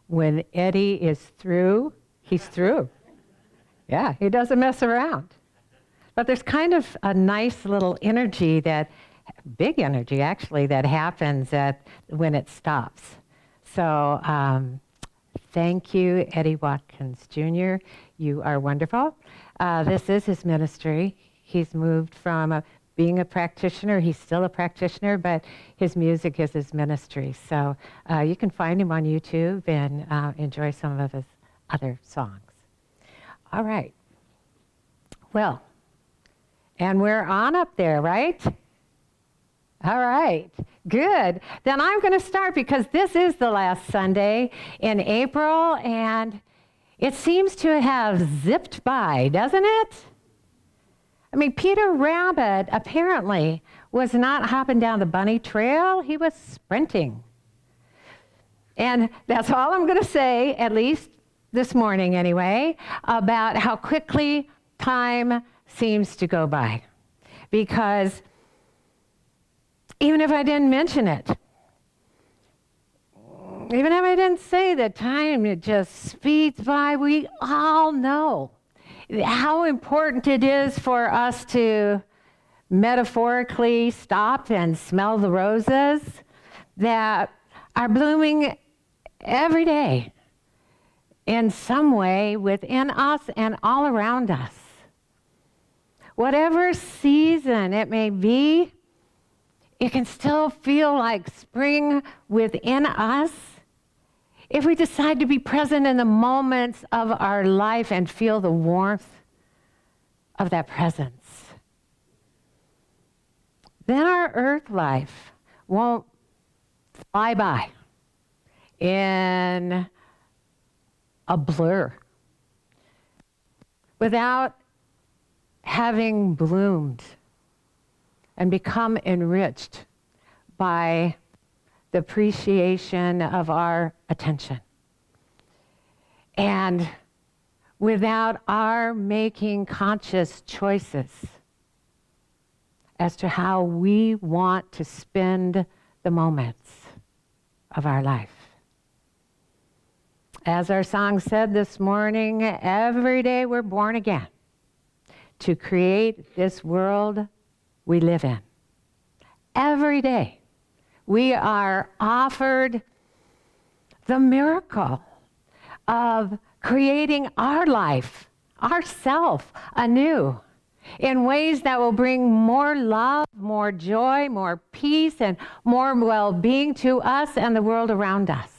When Eddie is through, he's through. Yeah, he doesn't mess around. But there's kind of a nice little energy big energy actually, that happens when it stops. So thank you, Eddie Watkins Jr. You are wonderful. This is his ministry. He's moved from being a practitioner. He's still a practitioner, but his music is his ministry. So you can find him on YouTube and enjoy some of his other songs. All right. Well, and we're on up there, right? All right, good. Then I'm going to start because this is the last Sunday in April, and it seems to have zipped by, doesn't it? I mean, Peter Rabbit apparently was not hopping down the bunny trail, he was sprinting. And that's all I'm going to say, at least this morning anyway, about how quickly time seems to go by. Because even if I didn't mention it, even if I didn't say that time, it just speeds by, we all know how important it is for us to metaphorically stop and smell the roses that are blooming every day in some way within us and all around us. Whatever season it may be, it can still feel like spring within us if we decide to be present in the moments of our life and feel the warmth of that presence. Then our earth life won't fly by in a blur without having bloomed and become enriched by the appreciation of our attention. And without our making conscious choices as to how we want to spend the moments of our life. As our song said this morning, every day we're born again to create this world we live in. Every day we are offered the miracle of creating our life, ourself, anew in ways that will bring more love, more joy, more peace, and more well-being to us and the world around us.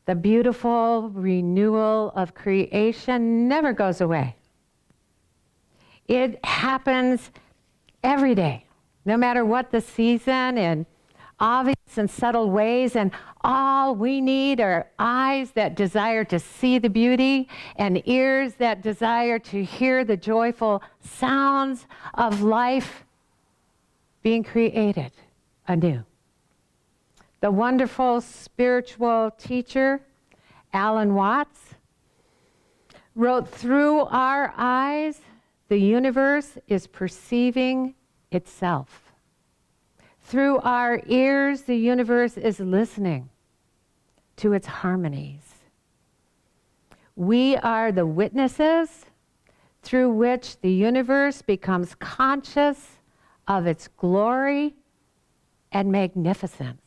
The beautiful renewal of creation never goes away. It happens every day, no matter what the season, in obvious and subtle ways, and all we need are eyes that desire to see the beauty and ears that desire to hear the joyful sounds of life being created anew. The wonderful spiritual teacher, Alan Watts, wrote, "Through our eyes, the universe is perceiving itself. Through our ears, the universe is listening to its harmonies. We are the witnesses through which the universe becomes conscious of its glory and magnificence."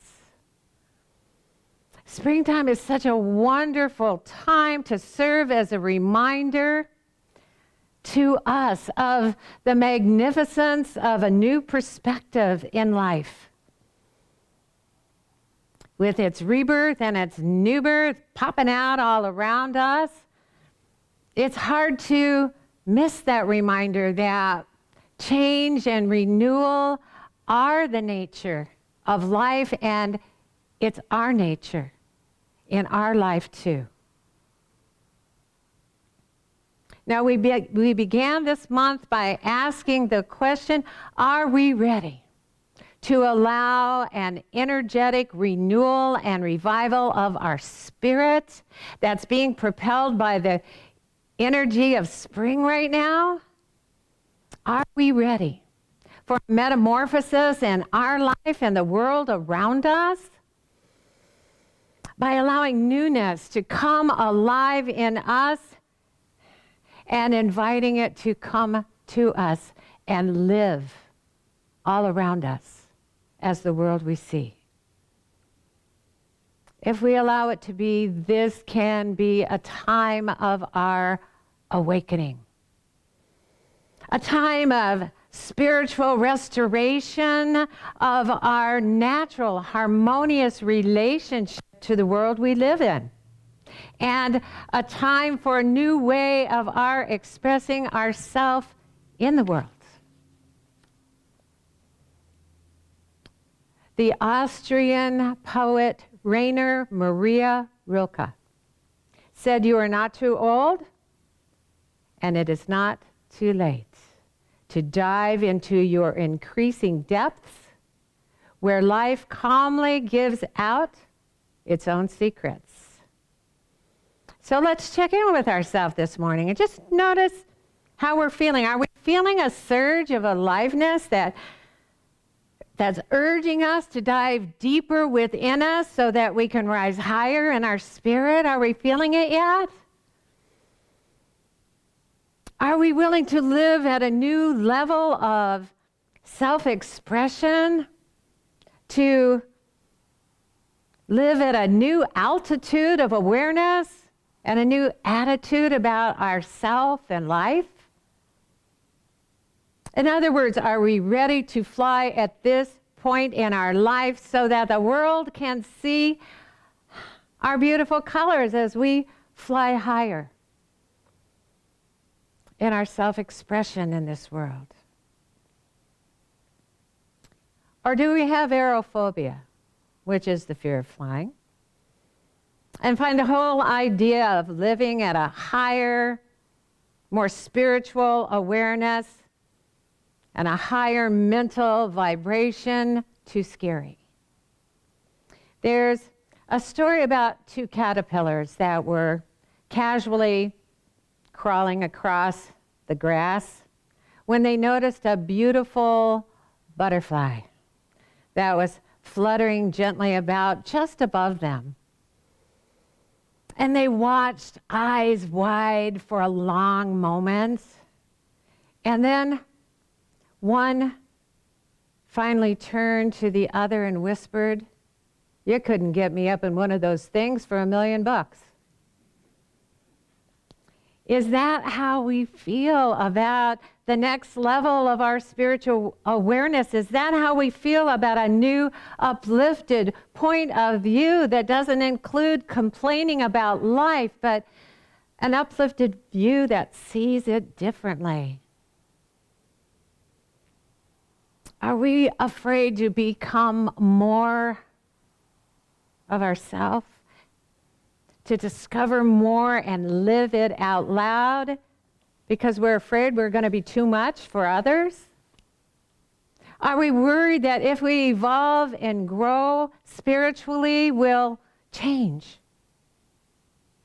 Springtime is such a wonderful time to serve as a reminder to us of the magnificence of a new perspective in life. With its rebirth and its new birth popping out all around us, it's hard to miss that reminder that change and renewal are the nature of life, and it's our nature in our life too. Now, we began this month by asking the question, are we ready to allow an energetic renewal and revival of our spirit that's being propelled by the energy of spring right now? Are we ready for metamorphosis in our life and the world around us? by allowing newness to come alive in us and inviting it to come to us and live all around us as the world we see. If we allow it to be, this can be a time of our awakening, a time of spiritual restoration of our natural, harmonious relationship to the world we live in, and a time for a new way of our expressing ourselves in the world. The Austrian poet Rainer Maria Rilke said, "You are not too old, and it is not too late to dive into your increasing depths where life calmly gives out its own secrets." So let's check in with ourselves this morning and just notice how we're feeling. Are we feeling a surge of aliveness that's urging us to dive deeper within us so that we can rise higher in our spirit? Are we feeling it yet? Are we willing to live at a new level of self-expression, to live at a new altitude of awareness and a new attitude about ourself and life? In other words, are we ready to fly at this point in our life so that the world can see our beautiful colors as we fly higher in our self-expression in this world? Or do we have aerophobia, which is the fear of flying, and find the whole idea of living at a higher, more spiritual awareness and a higher mental vibration too scary? There's a story about two caterpillars that were casually crawling across the grass when they noticed a beautiful butterfly that was fluttering gently about just above them. And they watched, eyes wide, for a long moment. And then one finally turned to the other and whispered, "You couldn't get me up in one of those things for $1 million." Is that how we feel about the next level of our spiritual awareness? Is that how we feel about a new uplifted point of view that doesn't include complaining about life, but an uplifted view that sees it differently? Are we afraid to become more of ourselves, to discover more and live it out loud because we're afraid we're going to be too much for others? Are we worried that if we evolve and grow spiritually, we'll change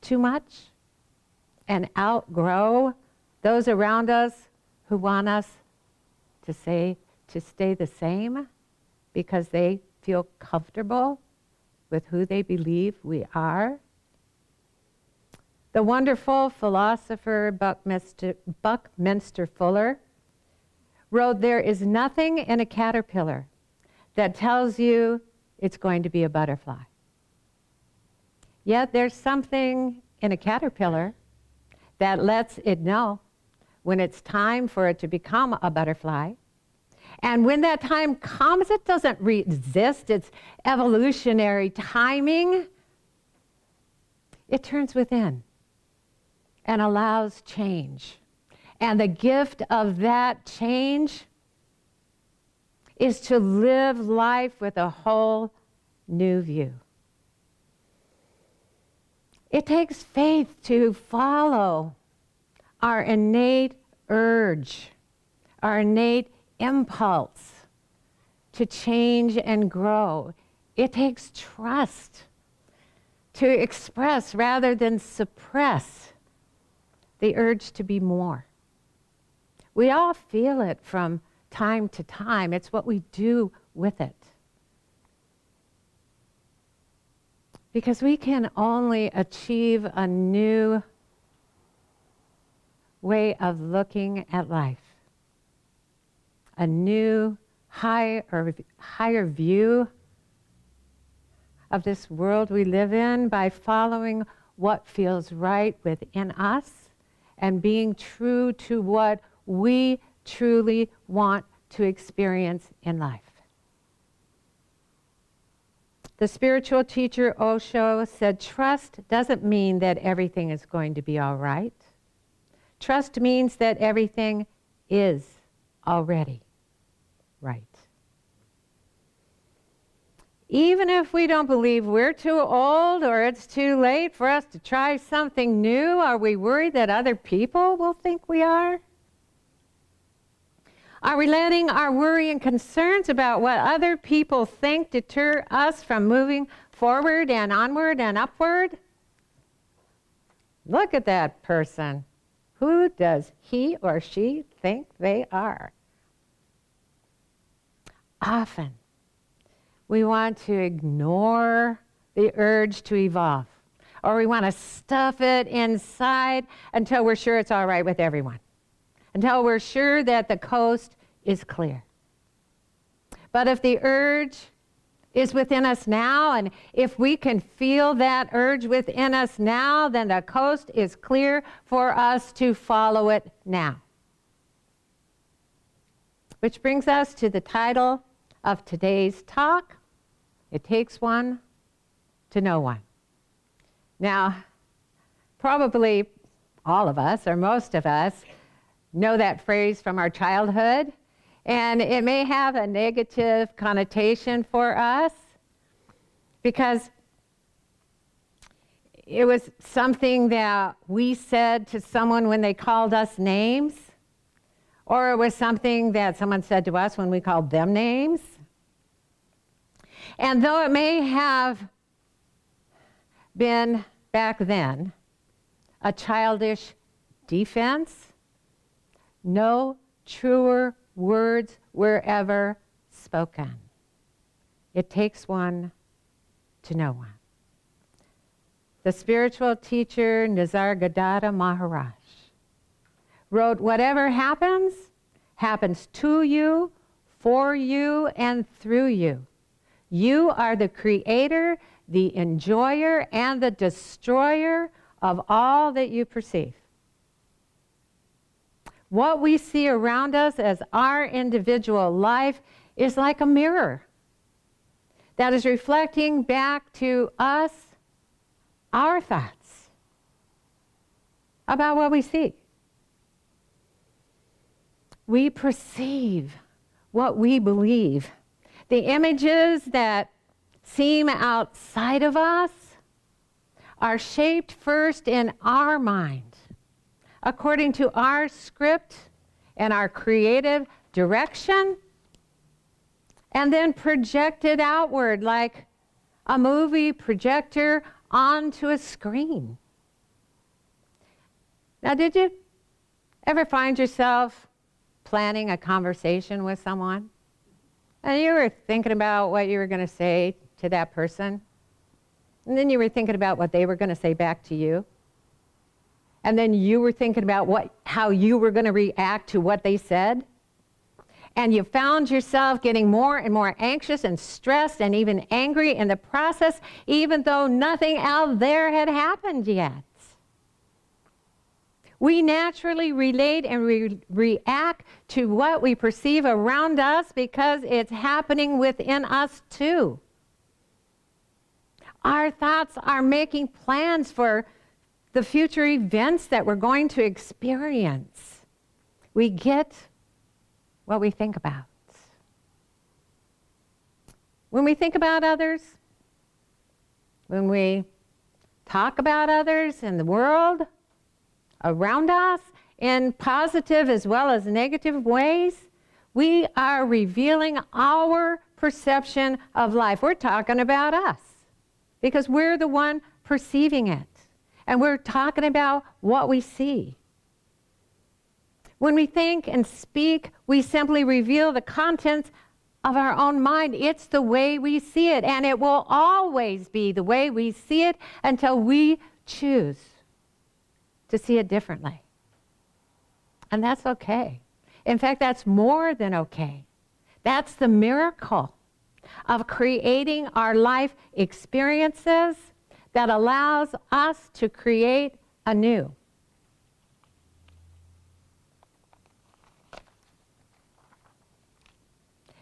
too much and outgrow those around us who want us to stay the same because they feel comfortable with who they believe we are? The wonderful philosopher Buckminster Fuller wrote, "There is nothing in a caterpillar that tells you it's going to be a butterfly. Yet there's something in a caterpillar that lets it know when it's time for it to become a butterfly. And when that time comes, it doesn't resist its evolutionary timing. It turns within and allows change. And the gift of that change is to live life with a whole new view." It takes faith to follow our innate urge, our innate impulse to change and grow. It takes trust to express rather than suppress the urge to be more. We all feel it from time to time. It's what we do with it. Because we can only achieve a new way of looking at life, a new higher view of this world we live in by following what feels right within us and being true to what we truly want to experience in life. The spiritual teacher Osho said, trust doesn't mean that everything is going to be all right. Trust means that everything is already right. Even if we don't believe we're too old or it's too late for us to try something new, are we worried that other people will think we are? Are we letting our worry and concerns about what other people think deter us from moving forward and onward and upward? Look at that person. Who does he or she think they are? Often, we want to ignore the urge to evolve, or we want to stuff it inside until we're sure it's all right with everyone, until we're sure that the coast is clear. But if the urge is within us now, and if we can feel that urge within us now, then the coast is clear for us to follow it now. Which brings us to the title of today's talk, It Takes One to Know One. Now, probably all of us, or most of us, know that phrase from our childhood, and it may have a negative connotation for us because it was something that we said to someone when they called us names, or it was something that someone said to us when we called them names. And though it may have been back then a childish defense, no truer words were ever spoken. It takes one to know one. The spiritual teacher Nisargadatta Maharaj wrote, whatever happens, happens to you, for you, and through you. You are the creator, the enjoyer, and the destroyer of all that you perceive. What we see around us as our individual life is like a mirror that is reflecting back to us our thoughts about what we see. We perceive what we believe. The images that seem outside of us are shaped first in our mind, according to our script and our creative direction, and then projected outward like a movie projector onto a screen. Now, did you ever find yourself planning a conversation with someone, and you were thinking about what you were going to say to that person, and then you were thinking about what they were going to say back to you? And then you were thinking about how you were going to react to what they said. And you found yourself getting more and more anxious and stressed and even angry in the process, even though nothing out there had happened yet. We naturally relate and react to what we perceive around us because it's happening within us too. Our thoughts are making plans for the future events that we're going to experience. We get what we think about. When we think about others, when we talk about others in the world around us in positive as well as negative ways, we are revealing our perception of life. We're talking about us because we're the one perceiving it. And we're talking about what we see. When we think and speak, we simply reveal the contents of our own mind. It's the way we see it, and it will always be the way we see it until we choose to see it differently. And that's okay. In fact, that's more than okay. That's the miracle of creating our life experiences that allows us to create anew.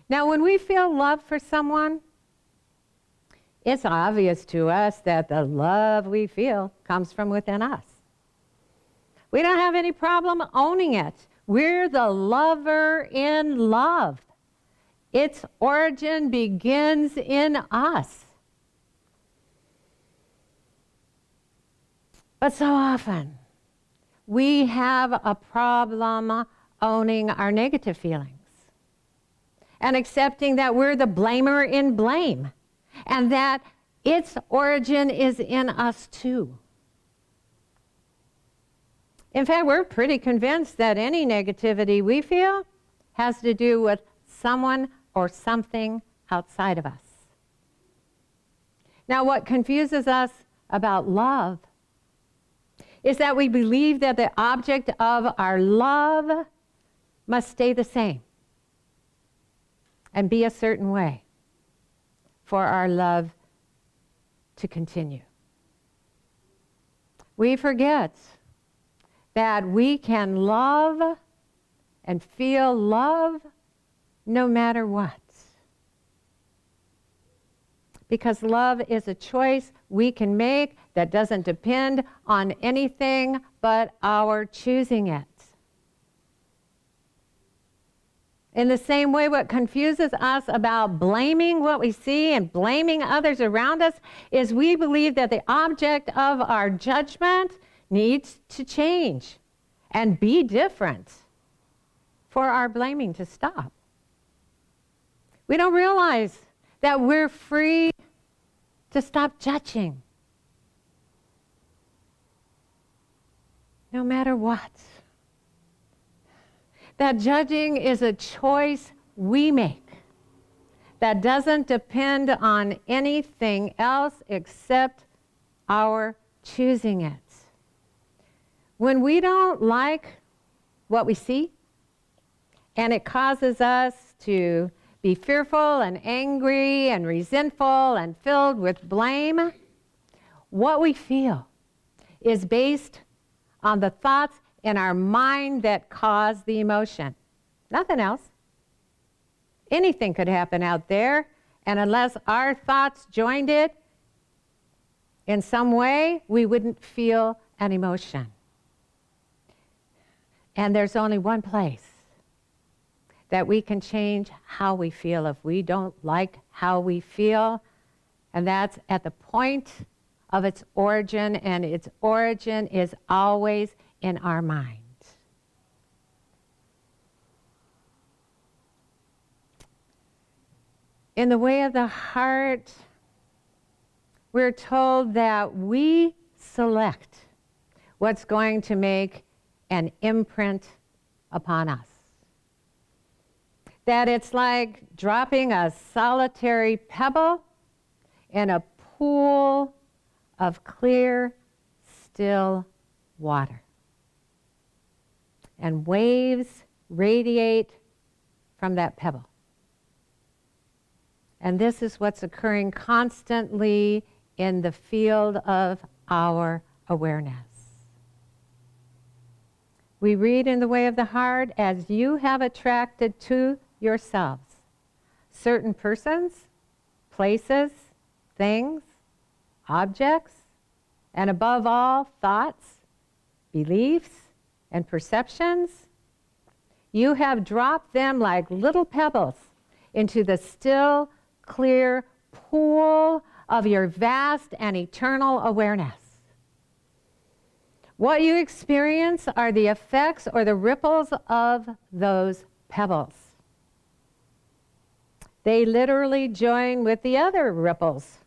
Now, when we feel love for someone, it's obvious to us that the love we feel comes from within us. We don't have any problem owning it. We're the lover in love. Its origin begins in us. But so often, we have a problem owning our negative feelings and accepting that we're the blamer in blame and that its origin is in us too. In fact, we're pretty convinced that any negativity we feel has to do with someone or something outside of us. Now, what confuses us about love is that we believe that the object of our love must stay the same and be a certain way for our love to continue. We forget that we can love and feel love no matter what. Because love is a choice we can make that doesn't depend on anything but our choosing it. In the same way, what confuses us about blaming what we see and blaming others around us is we believe that the object of our judgment needs to change and be different for our blaming to stop. We don't realize that we're free to stop judging, no matter what. That judging is a choice we make that doesn't depend on anything else except our choosing it. When we don't like what we see, and it causes us to be fearful and angry and resentful and filled with blame, what we feel is based on the thoughts in our mind that cause the emotion. Nothing else. Anything could happen out there, and unless our thoughts joined it in some way, we wouldn't feel an emotion. And there's only one place that we can change how we feel if we don't like how we feel, and that's at the point of its origin, and its origin is always in our mind. In the way of the heart, we're told that we select what's going to make an imprint upon us. That it's like dropping a solitary pebble in a pool of clear, still water. And waves radiate from that pebble. And this is what's occurring constantly in the field of our awareness. We read in the way of the heart, as you have attracted to yourselves certain persons, places, things, objects, and above all, thoughts, beliefs, and perceptions, you have dropped them like little pebbles into the still, clear pool of your vast and eternal awareness. What you experience are the effects or the ripples of those pebbles. They literally join with the other ripples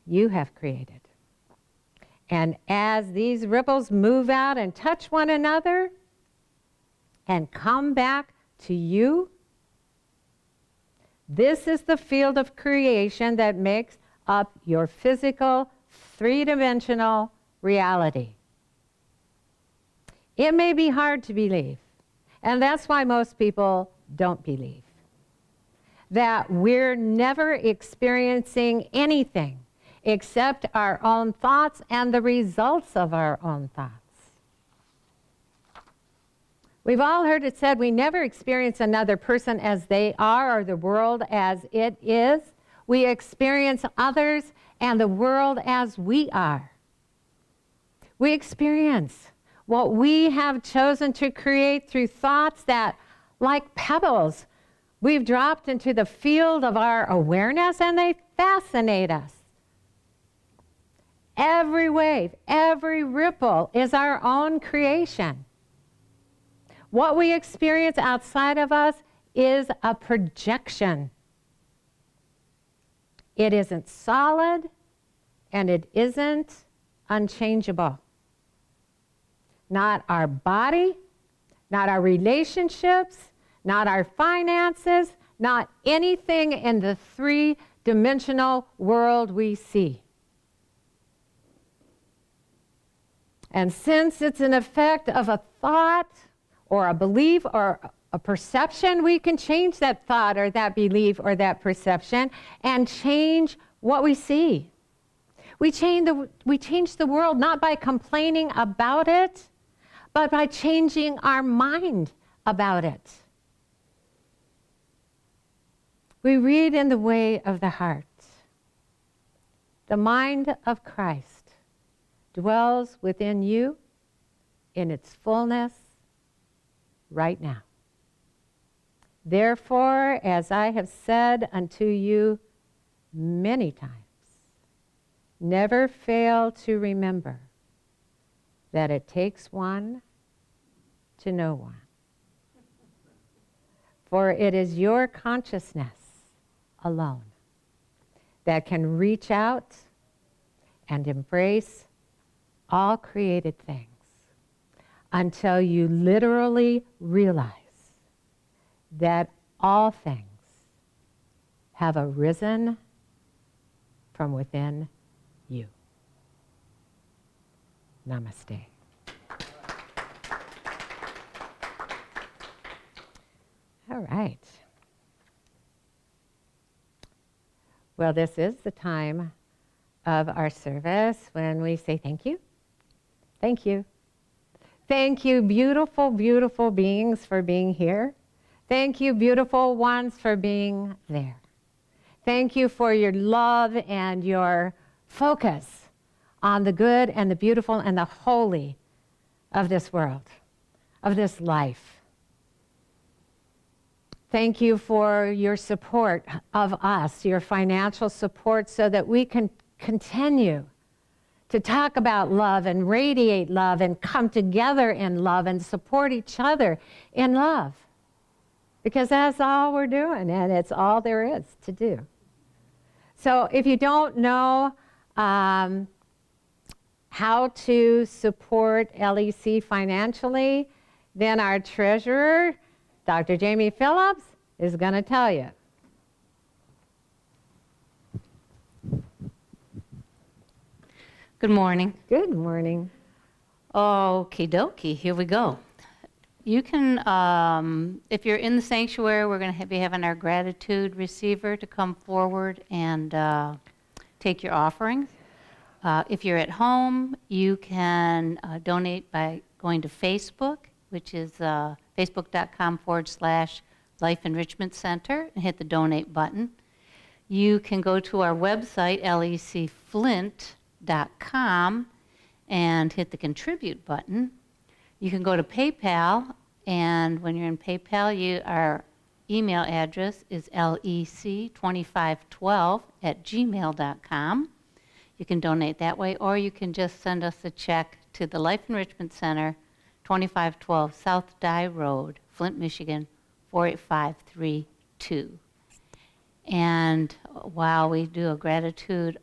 you have created. And as these ripples move out and touch one another and come back to you, This is the field of creation that makes up your physical, three-dimensional reality. It may be hard to believe, and that's why most people don't believe, that we're never experiencing anything except our own thoughts and the results of our own thoughts. We've all heard it said we never experience another person as they are or the world as it is. We experience others and the world as we are. We experience what we have chosen to create through thoughts that, like pebbles, we've dropped into the field of our awareness, and they fascinate us. Every wave, every ripple is our own creation. What we experience outside of us is a projection. It isn't solid, and it isn't unchangeable. Not our body, not our relationships, not our finances, not anything in the three-dimensional world we see. And since it's an effect of a thought or a belief or a perception, we can change that thought or that belief or that perception and change what we see. We change the world not by complaining about it, but by changing our mind about it. We read in the way of the heart. The mind of Christ dwells within you in its fullness right now. Therefore, as I have said unto you many times, never fail to remember that it takes one to know one. For it is your consciousness alone that can reach out and embrace all created things until you literally realize that all things have arisen from within you. Namaste. All right. Well, this is the time of our service when we say thank you. Thank you. Thank you, beautiful, beautiful beings, for being here. Thank you, beautiful ones, for being there. Thank you for your love and your focus on the good and the beautiful and the holy of this world, of this life. Thank you for your support of us, your financial support, so that we can continue to talk about love and radiate love and come together in love and support each other in love. Because that's all we're doing, and it's all there is to do. So if you don't know how to support LEC financially, then our treasurer, Dr. Jamie Phillips, is going to tell you. Good morning. Good morning. Okie dokie, here we go. You can, if you're in the sanctuary, we're going to be having our gratitude receiver to come forward and take your offerings. If you're at home, you can donate by going to Facebook, which is facebook.com/Life Enrichment Center, and hit the donate button. You can go to our website, lecflint.com, and hit the contribute button. You can go to PayPal, and when you're in PayPal, our email address is lec2512@gmail.com. You can donate that way, or you can just send us a check to the Life Enrichment Center, 2512 South Dye Road, Flint, Michigan, 48532. And while we do a gratitude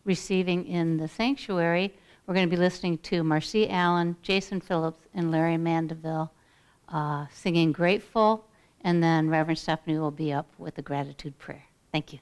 receiving in the sanctuary, we're going to be listening to Marcia Allen, Jason Phillips, and Larry Mandeville singing Grateful, and then Reverend Stephanie will be up with the gratitude prayer. Thank you.